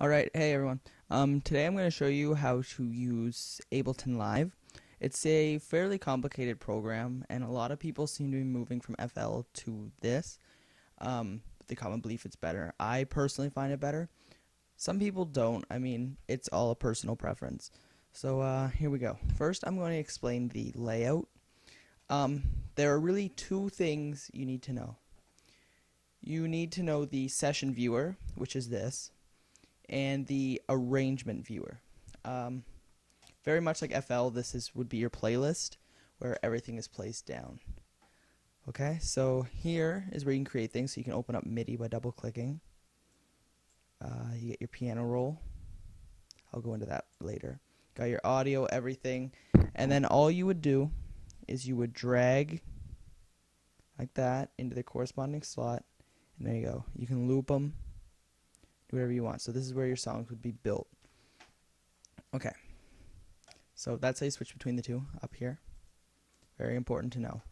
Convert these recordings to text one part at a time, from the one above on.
Alright, hey everyone. Today I'm going to show you how to use Ableton Live. It's a fairly complicated program, and a lot of people seem to be moving from FL to this. The common belief it's better. I personally find it better. Some people don't. I mean, it's all a personal preference. So here we go. First, I'm going to explain the layout. There are really two things you need to know. You need to know the session viewer, which is this, and the arrangement viewer. Very much like FL, would be your playlist where everything is placed down. Okay, so here is where you can create things. So you can open up MIDI by double clicking. You get your piano roll. I'll go into that later. Got your audio, everything, and then all you would do is you would drag like that into the corresponding slot, and there you go. You can loop them, do whatever you want. So this is where your songs would be built. Okay, so that's how you switch between the two up here. Very important to know.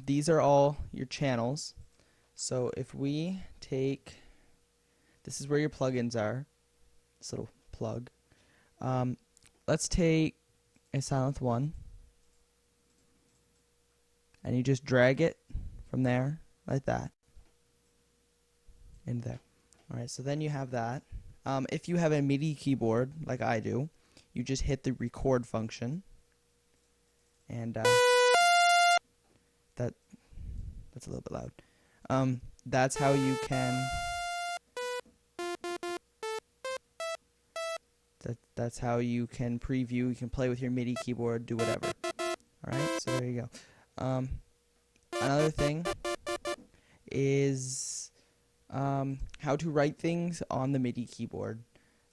These are all your channels. So if we take, this is where your plugins are, this little plug. Let's take a Silent One, and you just drag it from there like that into there. Alright, so then you have that. If you have a MIDI keyboard like I do, you just hit the record function, and that's a little bit loud. That's how you can that's how you can preview. You can play with your MIDI keyboard, do whatever. Alright, so there you go. Another thing is how to write things on the MIDI keyboard.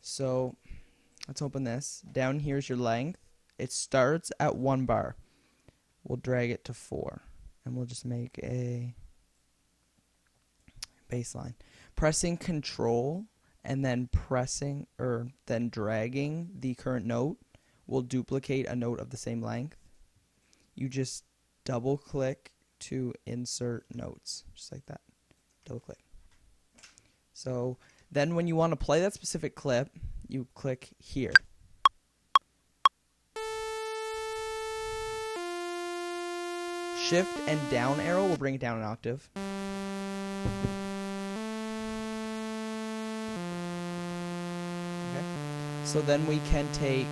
So let's open this. Down here is your length. It starts at 1 bar. We'll drag it to 4, and we'll just make a bass line. Pressing Control and then then dragging the current note will duplicate a note of the same length. You just double click to insert notes, just like that. Double click. So then when you want to play that specific clip, you click here. Shift and down arrow will bring it down an octave. Okay. So then we can take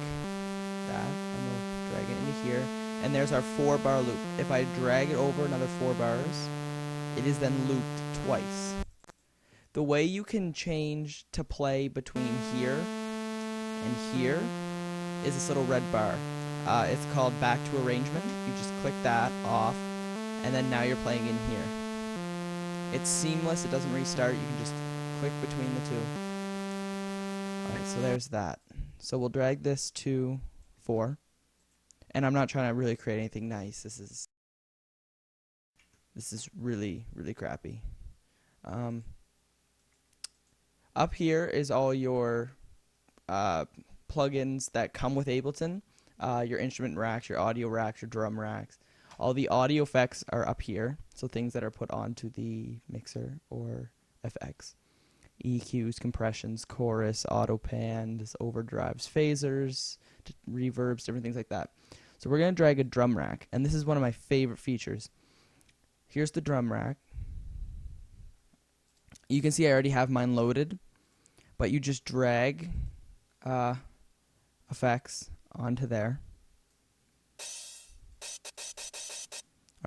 that and we'll drag it into here. And there's our 4-bar loop. If I drag it over another 4 bars, it is then looped twice. The way you can change to play between here and here is this little red bar. It's called Back to Arrangement. You just click that off, and then now you're playing in here. It's seamless. It doesn't restart. You can just click between the two. Alright, so there's that. So we'll drag this to 4. And I'm not trying to really create anything nice. This is really, really crappy. Up here is all your plugins that come with Ableton. Your instrument racks, your audio racks, your drum racks. All the audio effects are up here. So things that are put onto the mixer or FX. EQs, compressions, chorus, auto pans, overdrives, phasers, reverbs, different things like that. So we're going to drag a drum rack, and this is one of my favorite features. Here's the drum rack. You can see I already have mine loaded, but you just drag effects onto there.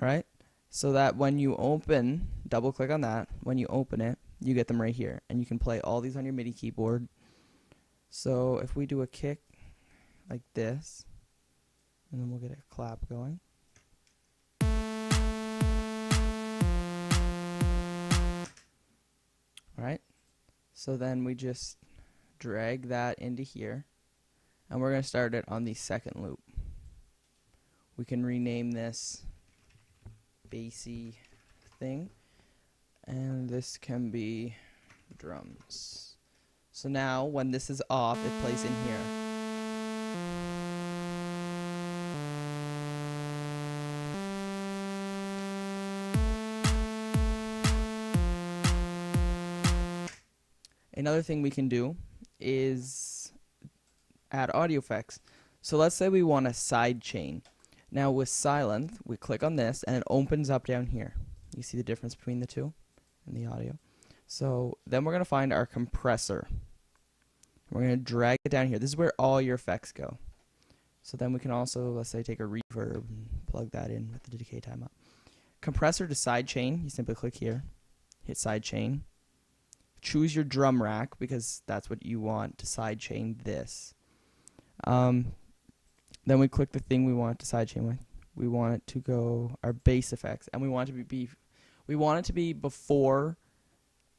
Alright, so that when you open, double click on that, when you open it, you get them right here, and you can play all these on your MIDI keyboard. So if we do a kick like this, and then we'll get a clap going. Alright, so then we just drag that into here, and we're going to start it on the second loop. We can rename this bassy thing, and this can be drums. So now when this is off, it plays in here. Another thing we can do is add audio effects. So let's say we want a side chain. Now with Silent, we click on this and it opens up down here. You see the difference between the two in the audio. So then we're going to find our compressor. We're going to drag it down here. This is where all your effects go. So then we can also, let's say, take a reverb and plug that in with the decay time up. Compressor to sidechain, you simply click here, hit sidechain. Choose your drum rack because that's what you want to sidechain this. Then we click the thing we want to sidechain with. We want it to go our bass effects, and we want it to be before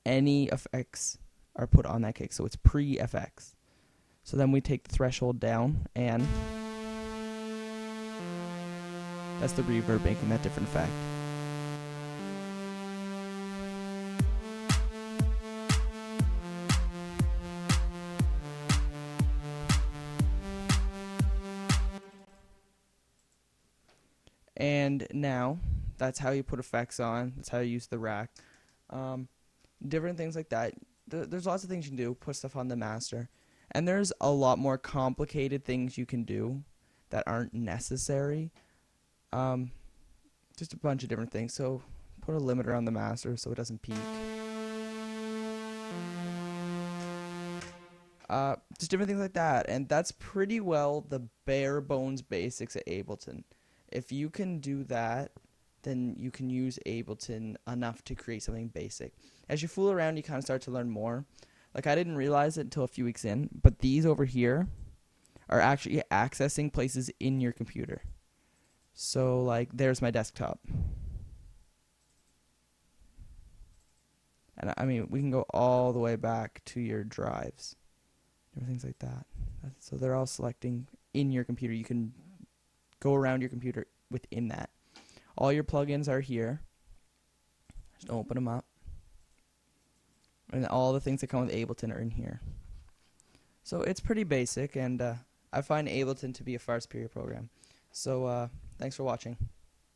any effects are put on that kick, so it's pre-FX. So then we take the threshold down, and that's the reverb making that different effect. And now, that's how you put effects on. That's how you use the rack. Different things like that. There's lots of things you can do. Put stuff on the master. And there's a lot more complicated things you can do that aren't necessary. Just a bunch of different things. So put a limiter on the master so it doesn't peak. Just different things like that. And that's pretty well the bare bones basics of Ableton. If you can do that, then you can use Ableton enough to create something basic. As you fool around, you kind of start to learn more. Like, I didn't realize it until a few weeks in, but these over here are actually accessing places in your computer. So, like, there's my desktop. And, I mean, we can go all the way back to your drives. Things like that. So they're all selecting in your computer. You can go around your computer within that. All your plugins are here. Just open them up. And all the things that come with Ableton are in here. So it's pretty basic, and I find Ableton to be a far superior program. So thanks for watching.